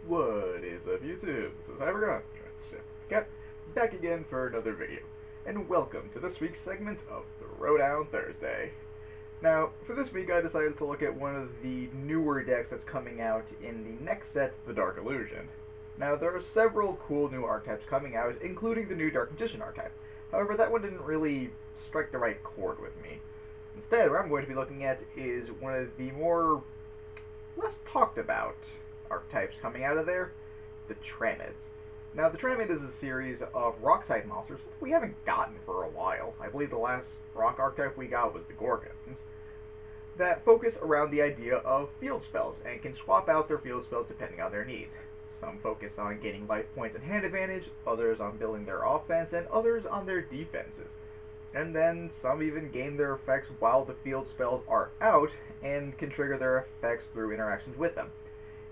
What is up, YouTube? This is Cybergon. Got back again for another video, and welcome to this week's segment of Throwdown Thursday. Now, for this week I decided to look at one of the newer decks that's coming out in the next set, the Dark Illusion. Now, there are several cool new archetypes coming out, including the new Dark Magician archetype. However, that one didn't really strike the right chord with me. Instead, what I'm going to be looking at is one of the more less talked about archetypes coming out of there, the Tramids. Now, the Tramid is a series of rock-type monsters we haven't gotten for a while. I believe the last rock archetype we got was the Gorgons, that focus around the idea of field spells and can swap out their field spells depending on their needs. Some focus on gaining life points and hand advantage, others on building their offense, and others on their defenses. And then some even gain their effects while the field spells are out and can trigger their effects through interactions with them.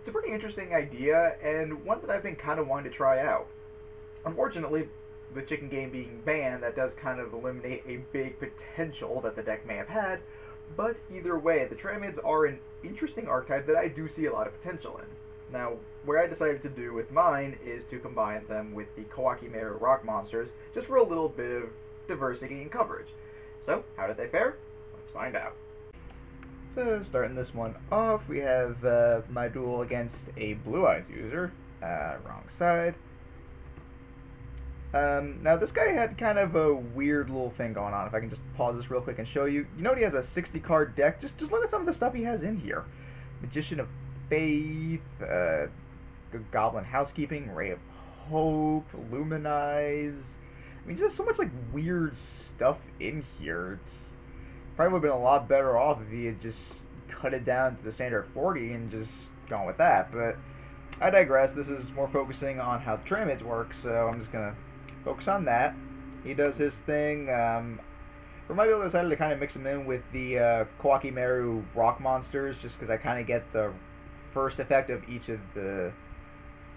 It's a pretty interesting idea, and one that I've been kind of wanting to try out. Unfortunately, the chicken game being banned, that does kind of eliminate a big potential that the deck may have had, but either way, the Tramids are an interesting archetype that I do see a lot of potential in. Now, what I decided to do with mine is to combine them with the Kawakimeru rock monsters, just for a little bit of diversity and coverage. So, how did they fare? Let's find out. So, starting this one off, we have my duel against a Blue Eyes user. Wrong side. Now, this guy had kind of a weird little thing going on. If I can just pause this real quick and show you. You know he has a 60-card deck? Just look at some of the stuff he has in here. Magician of Faith, Goblin Housekeeping, Ray of Hope, Luminize. I mean, just so much, like, weird stuff in here. Probably would have been a lot better off if he had just cut it down to the standard 40 and just gone with that, but I digress. This is more focusing on how the Tramids work, so I'm just going to focus on that. He does his thing. For my build, I decided to kind of mix him in with the Kawakimeru rock monsters, just because I kind of get the first effect of each of the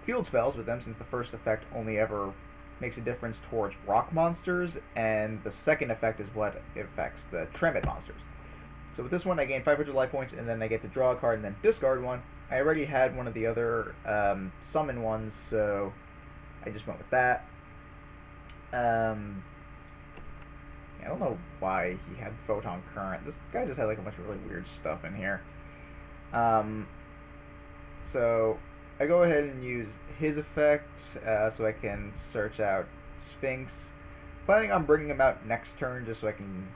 field spells with them, since the first effect only ever makes a difference towards rock monsters, and the second effect is what affects the Tramid monsters. So with this one, I gain 500 life points, and then I get to draw a card and then discard one. I already had one of the other summon ones, so I just went with that. I don't know why he had Photon Current. This guy just had like a bunch of really weird stuff in here. So I go ahead and use his effect so I can search out Sphinx. Planning on bringing him out next turn just so I can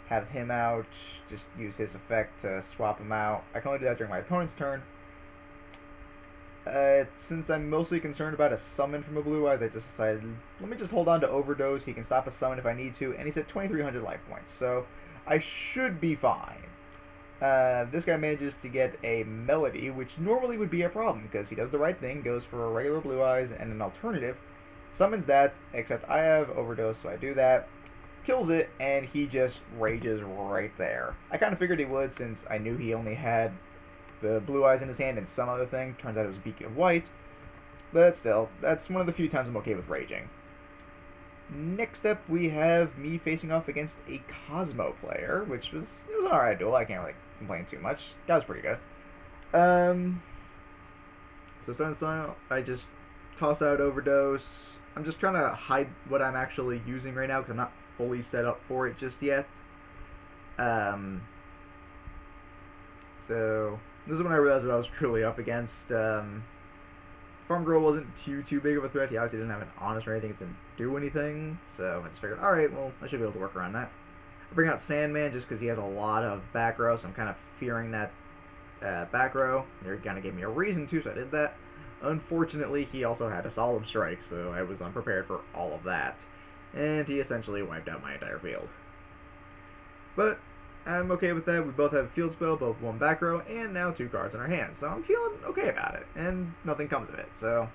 have him out, just use his effect to swap him out. I can only do that during my opponent's turn. Since I'm mostly concerned about a summon from a Blue Eyes, I just decided, let me just hold on to Overdose. He can stop a summon if I need to, and he's at 2,300 life points, so I should be fine. This guy manages to get a Melody, which normally would be a problem, because he does the right thing, goes for a regular Blue Eyes and an alternative, summons that, except I have Overdose, so I do that, kills it, and he just rages right there. I kind of figured he would, since I knew he only had the Blue Eyes in his hand and some other thing. Turns out it was Beacon of White, but still, that's one of the few times I'm okay with raging. Next up, we have me facing off against a Cosmo player, which was an alright duel. I can't really complain too much. That was pretty good. So starting style, I just toss out Overdose. I'm just trying to hide what I'm actually using right now because I'm not fully set up for it just yet. So this is when I realized what I was truly up against. Farm Girl wasn't too big of a threat. He obviously didn't have an Honest or anything. It didn't do anything. So I just figured, alright, well, I should be able to work around that. I bring out Sandman just because he has a lot of back row, so I'm kind of fearing that back row. They kind of gave me a reason to, so I did that. Unfortunately, he also had a Solemn Strike, so I was unprepared for all of that. And he essentially wiped out my entire field. But I'm okay with that. We both have a field spell, both one back row, and now 2 cards in our hands. So I'm feeling okay about it, and nothing comes of it. So,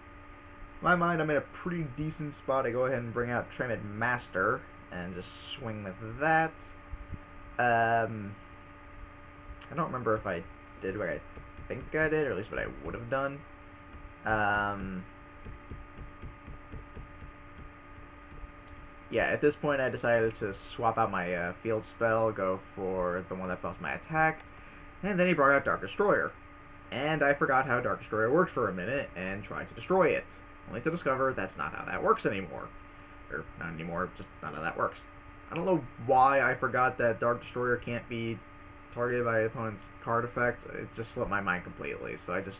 in my mind, I'm in a pretty decent spot. I go ahead and bring out Tramid Master, and just swing with that. I don't remember if I did what I think I did, or at least what I would have done. Yeah, at this point I decided to swap out my field spell, go for the one that buffs my attack, and then he brought out Dark Destroyer. and I forgot how Dark Destroyer worked for a minute and tried to destroy it, only to discover that's not how that works anymore. Or, not anymore, just not how that works. I don't know why I forgot that Dark Destroyer can't be targeted by an opponent's card effect. It just slipped my mind completely, so I just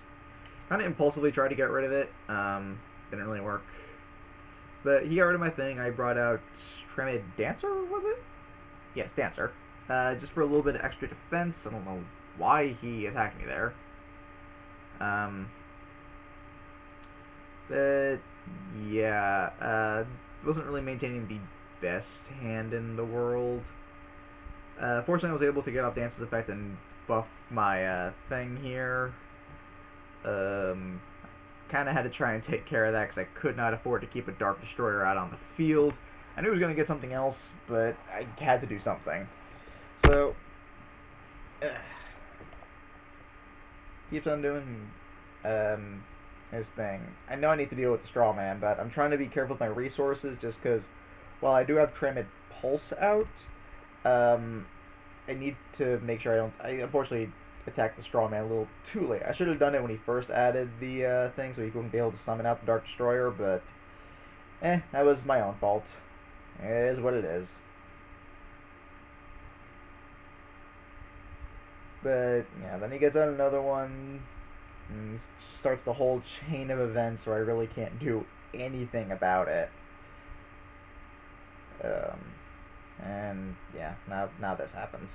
kind of impulsively tried to get rid of it. Didn't really work. But he got rid of my thing. I brought out Tramid Dancer, was it? Yes, Dancer. Just for a little bit of extra defense. I don't know why he attacked me there. But yeah, wasn't really maintaining the best hand in the world. Fortunately, I was able to get off Dance's effect and buff my thing here. Kind of had to try and take care of that because I could not afford to keep a Dark Destroyer out on the field. I knew I was going to get something else, but I had to do something. So, keeps on doing his thing. I know I need to deal with the Straw Man, but I'm trying to be careful with my resources just because while I do have Tramid Pulse out, I need to make sure I unfortunately attacked the Straw Man a little too late. I should have done it when he first added the thing so he wouldn't be able to summon out the Dark Destroyer, but that was my own fault. It is what it is. But yeah, then he gets out another one and starts the whole chain of events where I really can't do anything about it. And yeah, now this happens.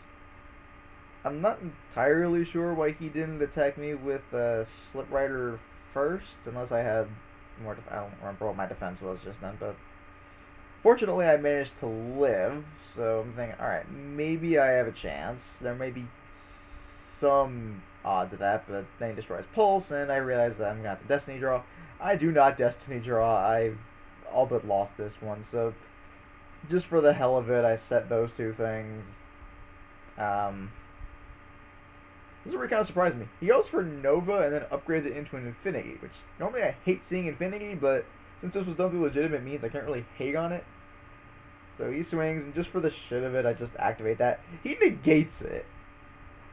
I'm not entirely sure why he didn't attack me with Slip Rider first, unless I had more. I don't remember what my defense was just then, but fortunately I managed to live. So I'm thinking, all right, maybe I have a chance. There may be some odds of that, but then he destroys Pulse, and I realize that I'm gonna have to Destiny Draw. I do not Destiny Draw. I all but lost this one, so just for the hell of it, I set those two things. This is where it kind of surprised me. He goes for Nova and then upgrades it into an Infinity, which normally I hate seeing Infinity, but since this was done through legitimate means, I can't really hate on it. So he swings, and just for the shit of it, I just activate that. He negates it.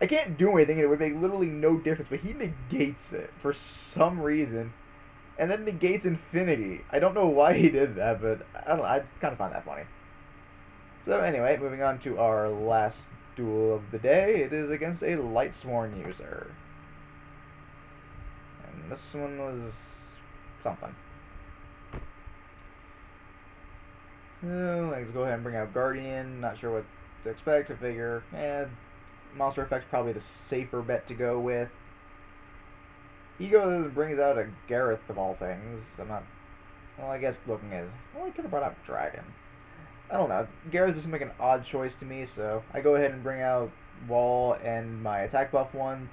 I can't do anything, and it would make literally no difference, but he negates it for some reason, and then negates Infinity. I don't know why he did that, but I don't know, I kind of find that funny. So anyway, moving on to our last duel of the day. It is against a Lightsworn user. And this one was something. So, let's go ahead and bring out Guardian. Not sure what to expect. I figure, Monster Effect's probably the safer bet to go with. He goes and brings out a Gareth of all things. I'm not... Well, I guess looking at... Well, I could have brought out Dragon. I don't know. Gareth just seems like an odd choice to me, so I go ahead and bring out Wall and my attack buff one.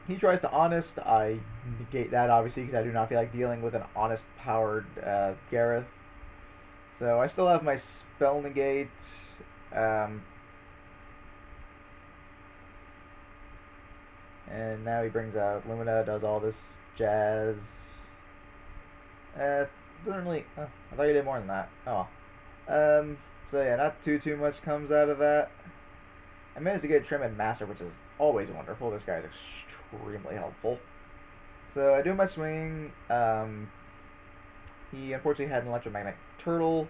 He tries to Honest. I negate that, obviously, because I do not feel like dealing with an Honest-powered Gareth. So I still have my Spell Negate. And now he brings out Lumina, does all this jazz. Doesn't really... I thought you did more than that. Oh. So yeah, not too much comes out of that. I managed to get Tramid Master, which is always wonderful. This guy is extremely helpful. So I do my swing. He unfortunately had an electromagnetic turtle.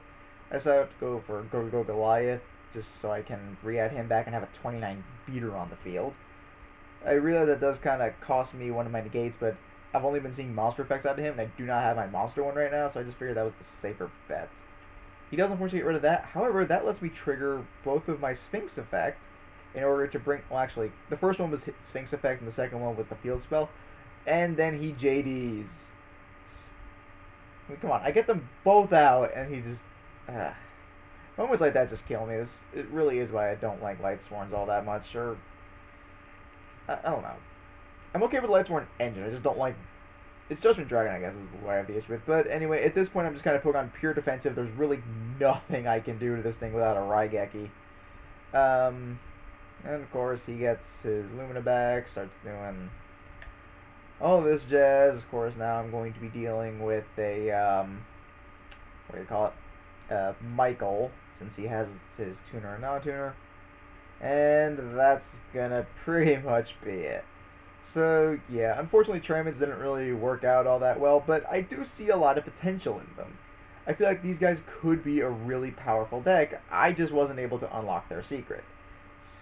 I decided to go for Go Goliath, just so I can re-add him back and have a 29 beater on the field. I realize that does kind of cost me one of my negates, but I've only been seeing monster effects out of him, and I do not have my monster one right now, so I just figured that was the safer bet. He does unfortunately get rid of that. However, that lets me trigger both of my Sphinx effect in order to bring... Well, actually, the first one was Sphinx effect, and the second one was the field spell. And then he JDs. I mean, come on, I get them both out, and he just... Moments like that just kill me. It really is why I don't like Lightsworns all that much, or... I don't know. I'm okay with Lightsworn Engine, I just don't like... It's Judgment Dragon, I guess, is what I have the issue with. But anyway, at this point, I'm just kind of put on pure defensive. There's really nothing I can do to this thing without a Raigeki. And of course, he gets his Lumina back, starts doing all this jazz. Of course, now I'm going to be dealing with a, what do you call it? Michael, since he has his tuner and non-tuner. And that's gonna pretty much be it. So, yeah, unfortunately Tramids didn't really work out all that well, but I do see a lot of potential in them. I feel like these guys could be a really powerful deck, I just wasn't able to unlock their secret.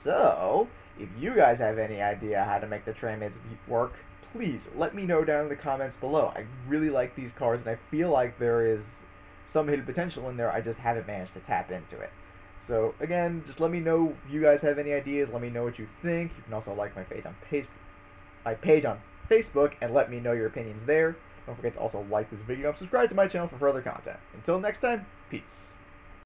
So, if you guys have any idea how to make the Tramids work, please let me know down in the comments below. I really like these cards, and I feel like there is some hidden potential in there, I just haven't managed to tap into it. So, again, just let me know if you guys have any ideas, let me know what you think. You can also like my page on Facebook and let me know your opinions there. Don't forget to also like this video and subscribe to my channel for further content. Until next time, peace.